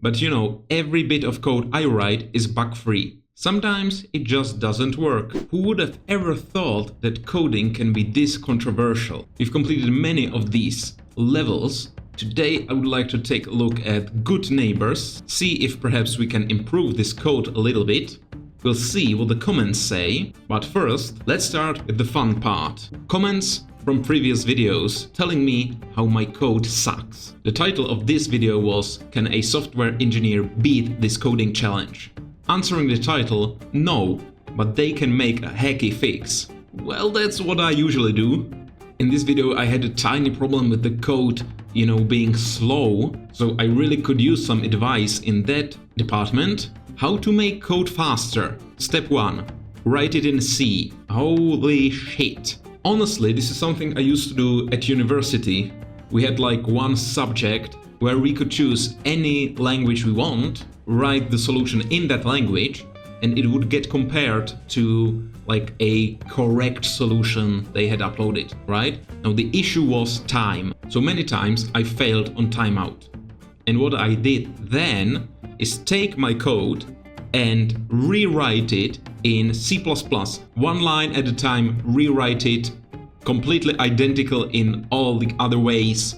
But every bit of code I write is bug-free. Sometimes it just doesn't work. Who would have ever thought that coding can be this controversial? We've completed many of these levels. Today I would like to take a look at good neighbors, see if perhaps we can improve this code a little bit. We'll see what the comments say, but first let's start with the fun part. Comments from previous videos telling me how my code sucks. The title of this video was, "Can a software engineer beat this coding challenge?" Answering the title, no, but they can make a hacky fix. Well, that's what I usually do. In this video I had a tiny problem with the code, being slow, so I really could use some advice in that department. How to make code faster. Step 1. Write it in C. Holy shit. Honestly, this is something I used to do at university. We had like one subject where we could choose any language we want, write the solution in that language, and it would get compared to like a correct solution they had uploaded, right? Now the issue was time. So many times I failed on timeout. And what I did then is take my code and rewrite it in C++, one line at a time, rewrite it completely identical in all the other ways.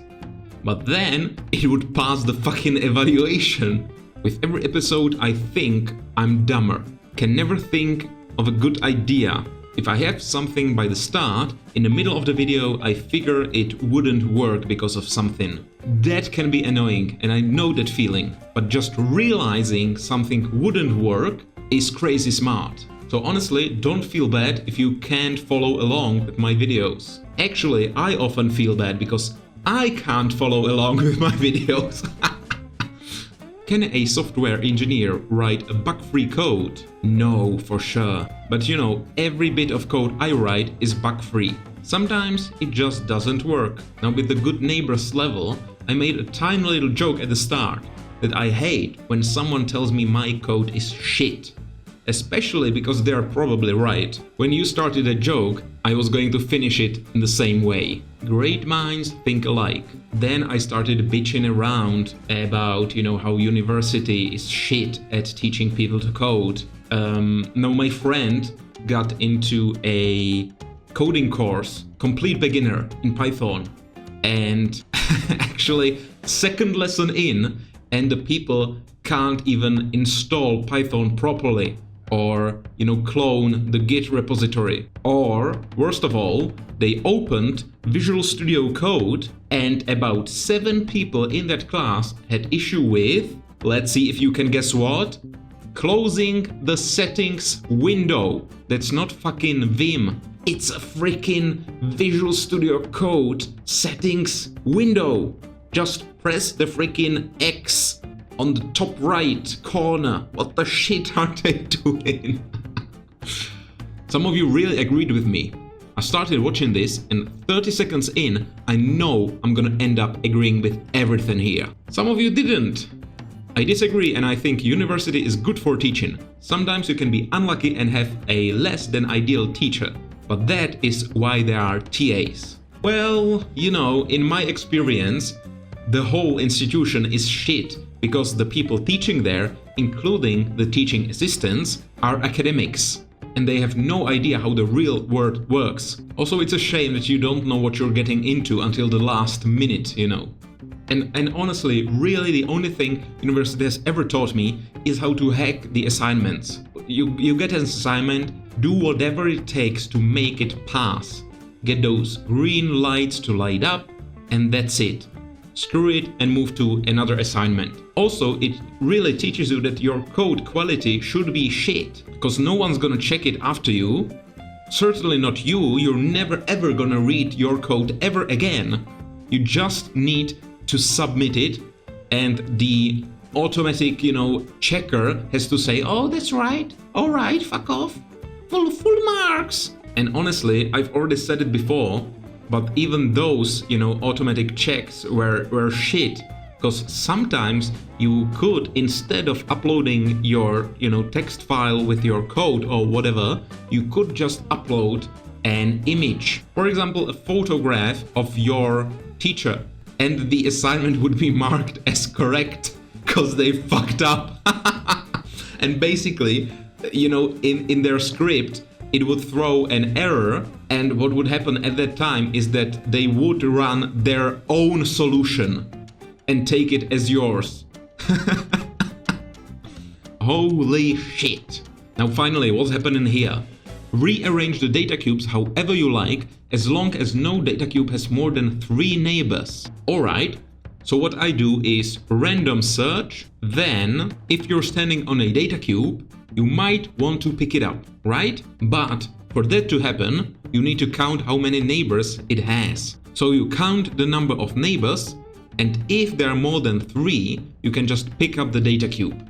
But then it would pass the fucking evaluation. With every episode I think I'm dumber, can never think of a good idea. If I have something by the start, in the middle of the video I figure it wouldn't work because of something. That can be annoying, and I know that feeling, but just realizing something wouldn't work is crazy smart. So honestly, don't feel bad if you can't follow along with my videos. Actually, I often feel bad because I can't follow along with my videos. Can a software engineer write a bug-free code? No, for sure. But every bit of code I write is bug-free. Sometimes it just doesn't work. Now with the good neighbors level, I made a tiny little joke at the start that I hate when someone tells me my code is shit. Especially because they are probably right. When you started a joke, I was going to finish it in the same way. Great minds think alike. Then I started bitching around about, how university is shit at teaching people to code. Now my friend got into a coding course, complete beginner in Python. And actually, second lesson in, and the people can't even install Python properly. Or, clone the Git repository. Or, worst of all, they opened Visual Studio Code and about 7 people in that class had issue with, let's see if you can guess what? Closing the settings window. That's not fucking Vim. It's a freaking Visual Studio Code settings window. Just press the freaking X on the top right corner. What the shit are they doing? Some of you really agreed with me. I started watching this and 30 seconds in, I know I'm gonna end up agreeing with everything here. Some of you didn't. I disagree, and I think university is good for teaching. Sometimes you can be unlucky and have a less than ideal teacher, but that is why there are TAs. Well, in my experience, the whole institution is shit. Because the people teaching there, including the teaching assistants, are academics. And they have no idea how the real world works. Also, it's a shame that you don't know what you're getting into until the last minute, And honestly, really the only thing university has ever taught me is how to hack the assignments. You get an assignment, do whatever it takes to make it pass. Get those green lights to light up, and that's it. Screw it and move to another assignment. Also, it really teaches you that your code quality should be shit, because no one's gonna check it after you. Certainly not you. You're never ever gonna read your code ever again. You just need to submit it, and the automatic, checker has to say, "Oh, that's right. All right, fuck off. Full marks." And honestly, I've already said it before, but even those, automatic checks were shit. Because sometimes you could, instead of uploading your, text file with your code or whatever, you could just upload an image. For example, a photograph of your teacher. And the assignment would be marked as correct. because they fucked up. And basically, you know, in their script, it would throw an error, and what would happen at that time is that they would run their own solution and take it as yours. Holy shit. Now finally, what's happening here? Rearrange the data cubes however you like, as long as no data cube has more than 3 neighbors. Alright, so what I do is random search, then if you're standing on a data cube, you might want to pick it up, right? But for that to happen, you need to count how many neighbors it has. So you count the number of neighbors, and if there are more than 3, you can just pick up the data cube.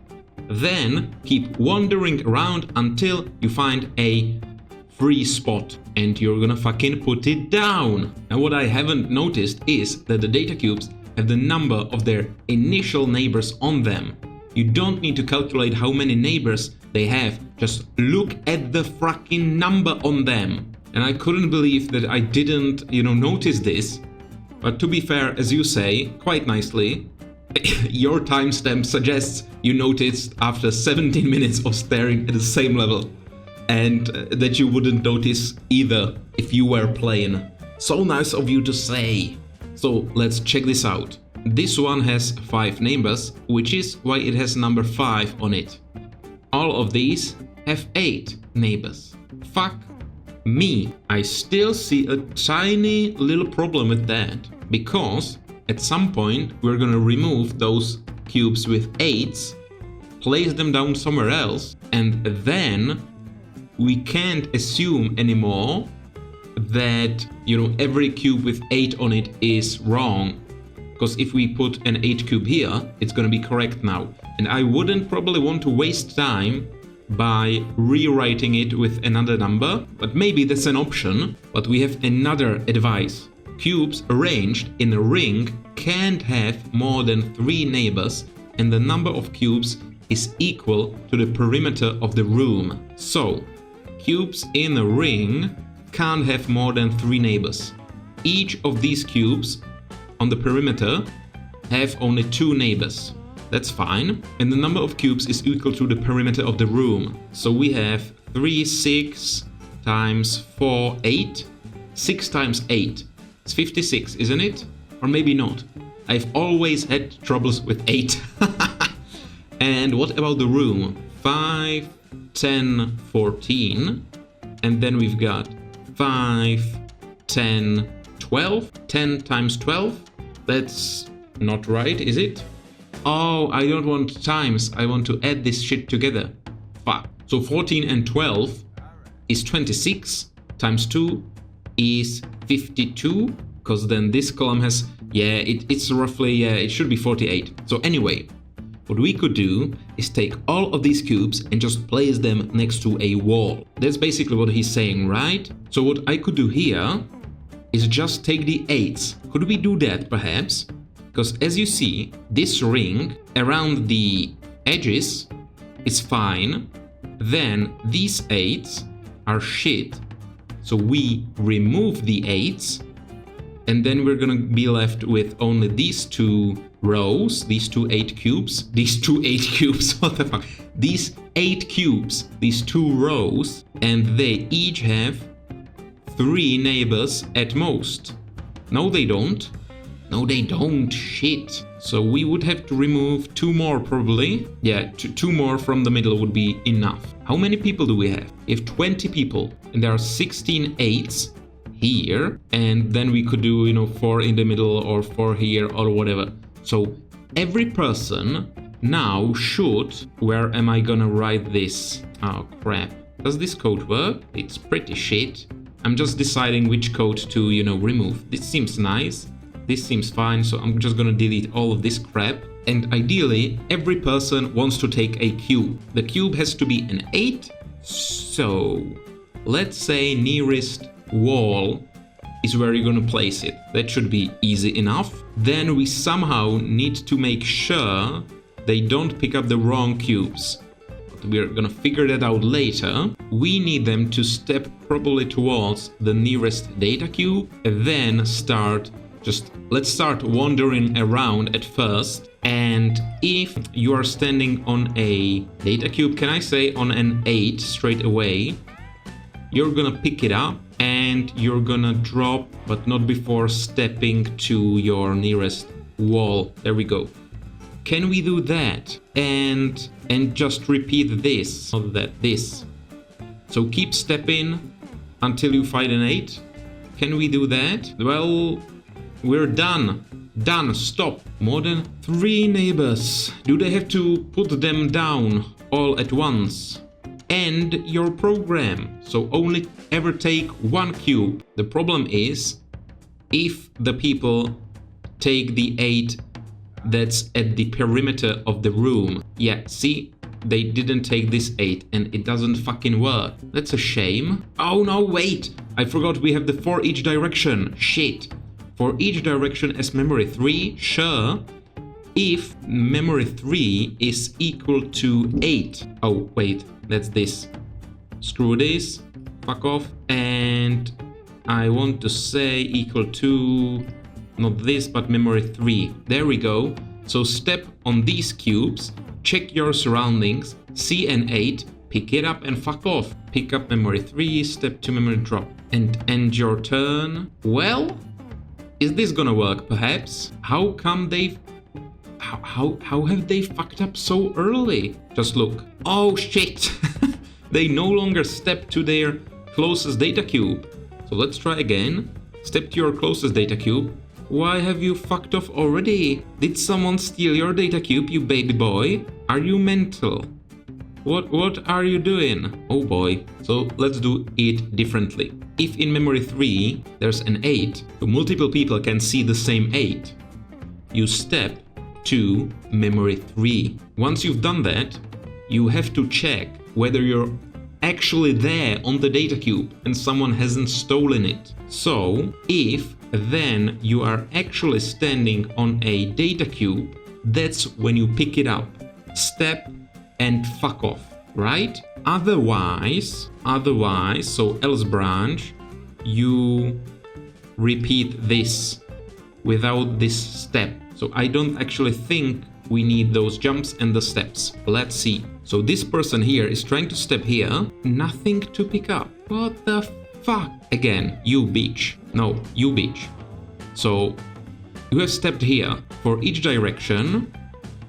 Then keep wandering around until you find a free spot, and you're gonna fucking put it down. And what I haven't noticed is that the data cubes have the number of their initial neighbors on them. You don't need to calculate how many neighbors they have, just look at the fucking number on them. And I couldn't believe that I didn't, notice this. But to be fair, as you say, quite nicely, your timestamp suggests you noticed after 17 minutes of staring at the same level, and that you wouldn't notice either if you were playing. So nice of you to say. So let's check this out. This one has 5 neighbors, which is why it has number 5 on it. All of these have 8 neighbors. Fuck me. I still see a tiny little problem with that, because at some point we're gonna remove those cubes with 8s, place them down somewhere else, and then we can't assume anymore that, every cube with 8 on it is wrong. Because if we put an 8 cube here, it's gonna be correct now. And I wouldn't probably want to waste time by rewriting it with another number, but maybe that's an option. But we have another advice. Cubes arranged in a ring can't have more than 3 neighbors, and the number of cubes is equal to the perimeter of the room. So, cubes in a ring can't have more than 3 neighbors. Each of these cubes on the perimeter have only 2 neighbors. That's fine. And the number of cubes is equal to the perimeter of the room. So we have 3, 6 times 4, 8. 6 times 8. It's 56, isn't it? Or maybe not. I've always had troubles with 8. And what about the room? 5, 10, 14. And then we've got 5, 10, 12. 10 times 12. That's not right, is it? Oh, I don't want times. I want to add this shit together. Fuck. So 14 and 12 is 26 times 2 is 52, because then this column has, it's roughly, it should be 48. So anyway, what we could do is take all of these cubes and just place them next to a wall. That's basically what he's saying, right? So what I could do here is just take the 8s. Could we do that perhaps? Because as you see, this ring around the edges is fine. Then these 8s are shit. So we remove the 8s, and then we're gonna be left with only these 2 rows, these 2 8 cubes, what the fuck? These 8 cubes, these 2 rows, and they each have 3 neighbors at most. No, they don't. No, they don't. Shit. So we would have to remove 2 more probably. Yeah, 2 more from the middle would be enough. How many people do we have? We have 20 people, and there are 16 8s here, and then we could do, 4 in the middle or 4 here or whatever. So every person now should... Where am I gonna write this? Oh, crap. Does this code work? It's pretty shit. I'm just deciding which code to, remove. This seems nice. This seems fine, so I'm just gonna delete all of this crap. And ideally, every person wants to take a cube. The cube has to be an 8. So, let's say nearest wall is where you're gonna place it. That should be easy enough. Then we somehow need to make sure they don't pick up the wrong cubes. But we're gonna figure that out later. We need them to step probably towards the nearest data cube, and then let's start wandering around at first, And if you are standing on a data cube, can I say on an 8 straight away, you're gonna pick it up and you're gonna drop, but not before stepping to your nearest wall. There we go. Can we do that? And just repeat this, not that, this. So keep stepping until you find an 8. Can we do that? Well, we're done. Done. Stop. More than 3 neighbors. Do they have to put them down all at once? End your program. So only ever take 1 cube. The problem is if the people take the 8 that's at the perimeter of the room. Yeah, see? They didn't take this 8 and it doesn't fucking work. That's a shame. Oh no, wait! I forgot we have the for each direction. Shit. For each direction as memory 3, sure. If memory 3 is equal to 8. Oh, wait, that's this. Screw this. Fuck off. And I want to say equal to, not this, but memory 3. There we go. So step on these cubes, check your surroundings, see an 8, pick it up and fuck off. Pick up memory 3, step to memory drop, and end your turn. Well, is this gonna work perhaps? How come they've... How have they fucked up so early? Just look. Oh shit! They no longer step to their closest data cube. So let's try again. Step to your closest data cube. Why have you fucked off already? Did someone steal your data cube, you baby boy? Are you mental? What are you doing? Oh boy. So let's do it differently. If in memory 3 there's an 8, so multiple people can see the same 8, you step to memory 3. Once you've done that, you have to check whether you're actually there on the data cube and someone hasn't stolen it. So if then you are actually standing on a data cube, that's when you pick it up, step and fuck off, right? Otherwise, so else branch, you repeat this without this step. So I don't actually think we need those jumps and the steps. Let's see. So this person here is trying to step here, nothing to pick up. What the fuck? Again, you bitch. No, you bitch. So you have stepped here. For each direction,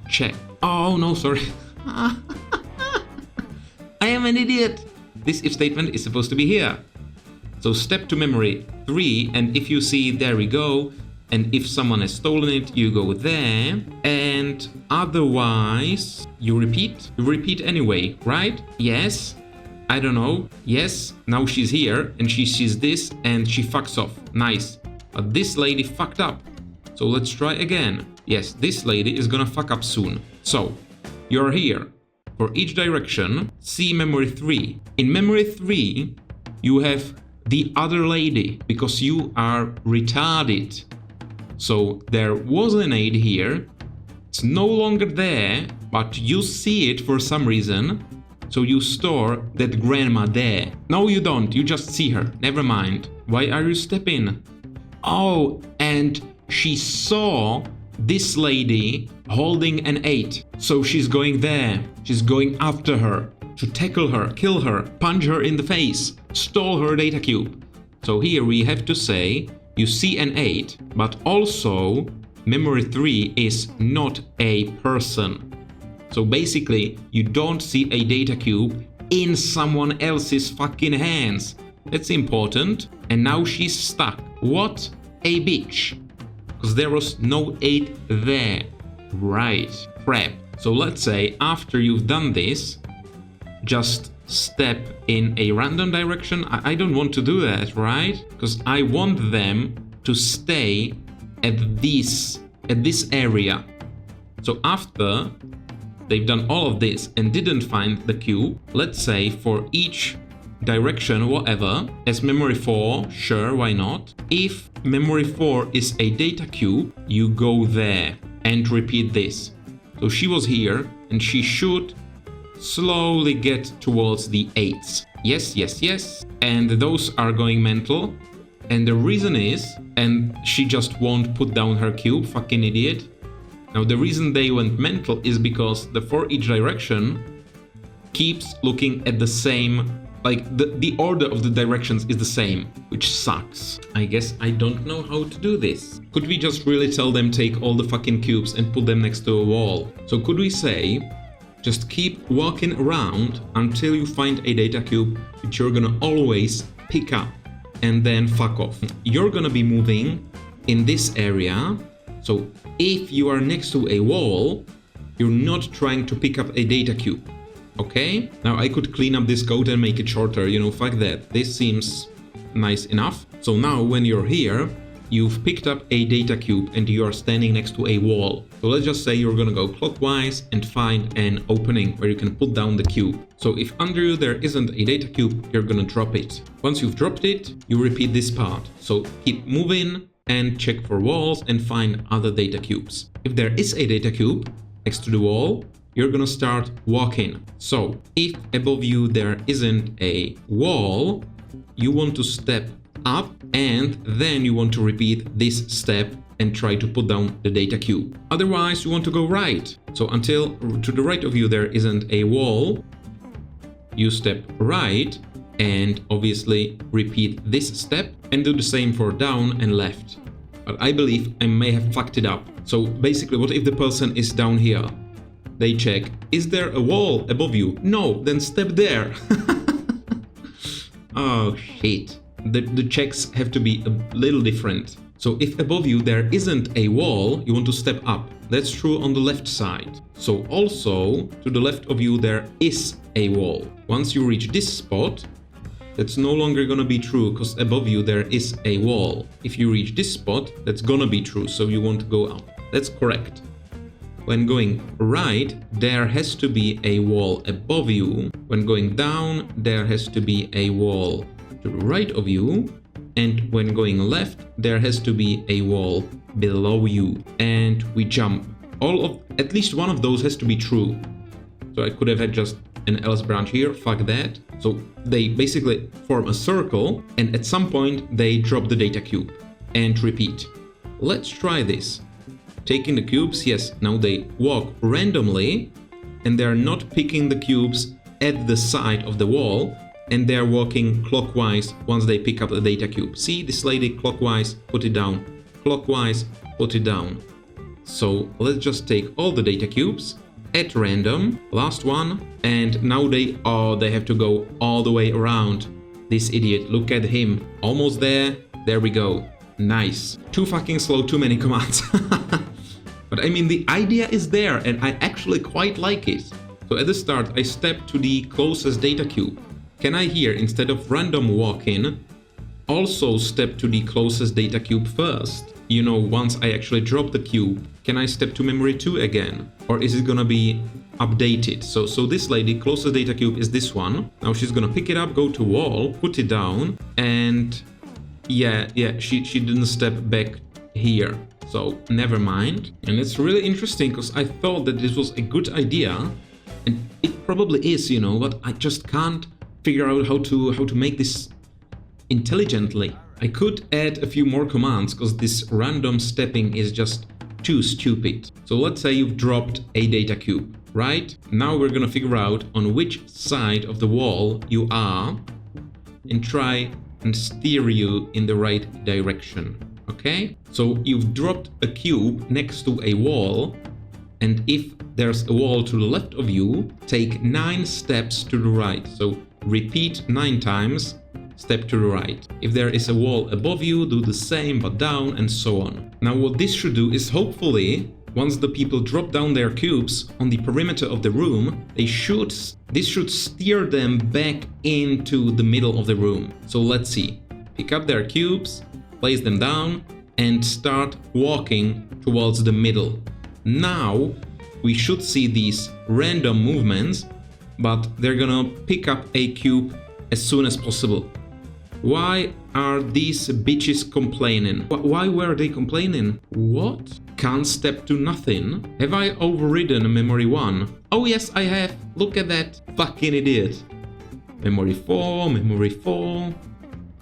check. Oh no, sorry. I am an idiot. This if statement is supposed to be here. So step to memory 3, and if you see, there we go. And if someone has stolen it, you go there. And otherwise, you repeat. You repeat anyway, right? Yes. I don't know. Yes. Now she's here and she sees this and she fucks off. Nice. But this lady fucked up. So let's try again. Yes, this lady is gonna fuck up soon. So you're here. For each direction, see memory 3. In memory 3, you have the other lady because you are retarded. So there was an 8 here. It's no longer there, but you see it for some reason. So you store that grandma there. No, you don't. You just see her. Never mind. Why are you stepping? Oh, and she saw this lady holding an 8. So she's going there. She's going after her to tackle her, kill her, punch her in the face, stole her data cube. So here we have to say you see an 8, but also memory 3 is not a person. So basically, you don't see a data cube in someone else's fucking hands. That's important. And now she's stuck. What a bitch. Because there was no 8 there. Right. Crap. So let's say after you've done this, just step in a random direction. I don't want to do that, right? Because I want them to stay at this area. So after they've done all of this and didn't find the cube, let's say for each direction, whatever, as memory 4, sure, why not? If memory 4 is a data cube, you go there and repeat this. So she was here and she should slowly get towards the 8s. Yes, yes, yes. And those are going mental. And the reason is, and she just won't put down her cube, fucking idiot. Now the reason they went mental is because the for each direction keeps looking at the same, like the order of the directions is the same, which sucks. I guess I don't know how to do this. Could we just really tell them take all the fucking cubes and put them next to a wall? So could we say, just keep walking around until you find a data cube which you're gonna always pick up and then fuck off. You're gonna be moving in this area, so if you are next to a wall, you're not trying to pick up a data cube. Okay, now I could clean up this code and make it shorter, you know, fuck that. This seems nice enough. So now when you're here, you've picked up a data cube and you are standing next to a wall. So let's just say you're gonna go clockwise and find an opening where you can put down the cube. So if under you there isn't a data cube, you're gonna drop it. Once you've dropped it, you repeat this part. So keep moving and check for walls and find other data cubes. If there is a data cube next to the wall, you're gonna start walking. So if above you there isn't a wall, you want to step up and then you want to repeat this step and try to put down the data cube. Otherwise you want to go right. So until to the right of you there isn't a wall, you step right and obviously repeat this step and do the same for down and left. But I believe I may have fucked it up. So basically, what if the person is down here? They check, is there a wall above you? No, then step there. Oh shit. The checks have to be a little different. So if above you there isn't a wall, you want to step up. That's true on the left side. So also to the left of you there is a wall. Once you reach this spot, that's no longer gonna be true because above you there is a wall. If you reach this spot, that's gonna be true, so you want to go up. That's correct. When going right, there has to be a wall above you. When going down, there has to be a wall to the right of you. And when going left, there has to be a wall below you. And we jump. At least one of those has to be true. So I could have had just an else branch here, fuck that. So they basically form a circle and at some point they drop the data cube and repeat. Let's try this. Taking the cubes, yes, now they walk randomly and they're not picking the cubes at the side of the wall and they're walking clockwise once they pick up the data cube. See, this lady clockwise, put it down, clockwise, put it down. So let's just take all the data cubes at random, last one, and now they have to go all the way around. This idiot, look at him, almost there, there we go, nice. Too fucking slow, too many commands. But I mean, the idea is there and I actually quite like it. So at the start, I step to the closest data cube. Can I here, instead of random walk-in, also step to the closest data cube first? You know, once I actually drop the cube, can I step to memory 2 again? Or is it gonna be updated? So this lady, closest data cube is this one. Now she's gonna pick it up, go to wall, put it down, and yeah, she didn't step back here. So never mind. And it's really interesting because I thought that this was a good idea, and it probably is, you know, but I just can't figure out how to make this intelligently. I could add a few more commands because this random stepping is just too stupid. So let's say you've dropped a data cube, right? Now we're gonna figure out on which side of the wall you are and try and steer you in the right direction. Okay, so you've dropped a cube next to a wall, and if there's a wall to the left of you, take 9 steps to the right. So repeat 9 times, step to the right. If there is a wall above you, do the same but down and so on. Now what this should do is hopefully, once the people drop down their cubes on the perimeter of the room, this should steer them back into the middle of the room. So let's see. Pick up their cubes, place them down and start walking towards the middle. Now we should see these random movements, but they're gonna pick up a cube as soon as possible. Why are these bitches complaining? Why were they complaining? What? Can't step to nothing? Have I overridden memory 1? Oh yes, I have. Look at that fucking idiot. Memory 4, memory 4,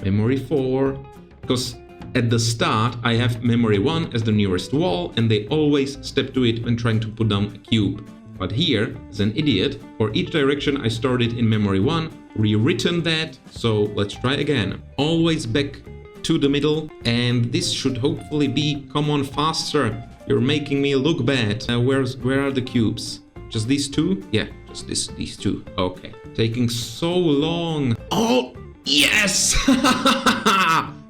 memory 4. Because At the start, I have memory 1 as the nearest wall, and they always step to it when trying to put down a cube. But here, as an idiot, for each direction I stored it in memory 1, rewritten that, so let's try again. Always back to the middle, and this should hopefully be, come on, faster. You're making me look bad. Where are the cubes? Just these two? Yeah, just these two. Okay. Taking so long. Oh, yes!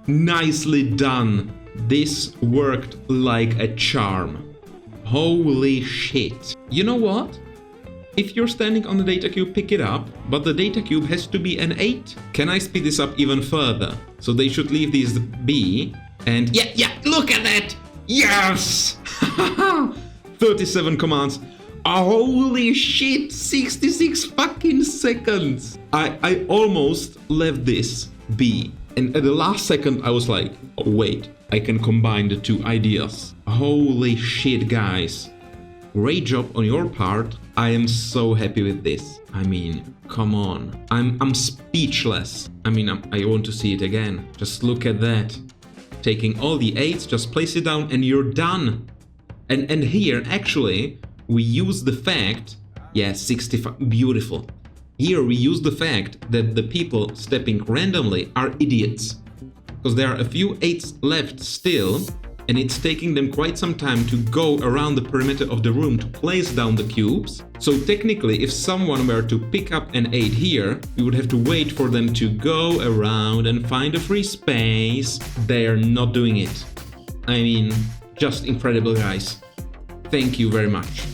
Nicely done. This worked like a charm. Holy shit. You know what? If you're standing on the data cube, pick it up, but the data cube has to be an 8. Can I speed this up even further? So they should leave these be, and yeah, look at that! Yes! 37 commands. Holy shit, 66 fucking seconds! I almost left this be, and at the last second I was like, oh wait, I can combine the two ideas. Holy shit, guys. Great job on your part. I am so happy with this. I mean, come on. I'm speechless. I mean, I want to see it again. Just look at that. Taking all the 8s, just place it down and you're done. And here, actually, we use the fact... Yeah, 65... Beautiful. Here we use the fact that the people stepping randomly are idiots. Because there are a few 8s left still, and it's taking them quite some time to go around the perimeter of the room to place down the cubes. So technically, if someone were to pick up an 8 here, we would have to wait for them to go around and find a free space. They're not doing it. I mean, just incredible, guys. Thank you very much.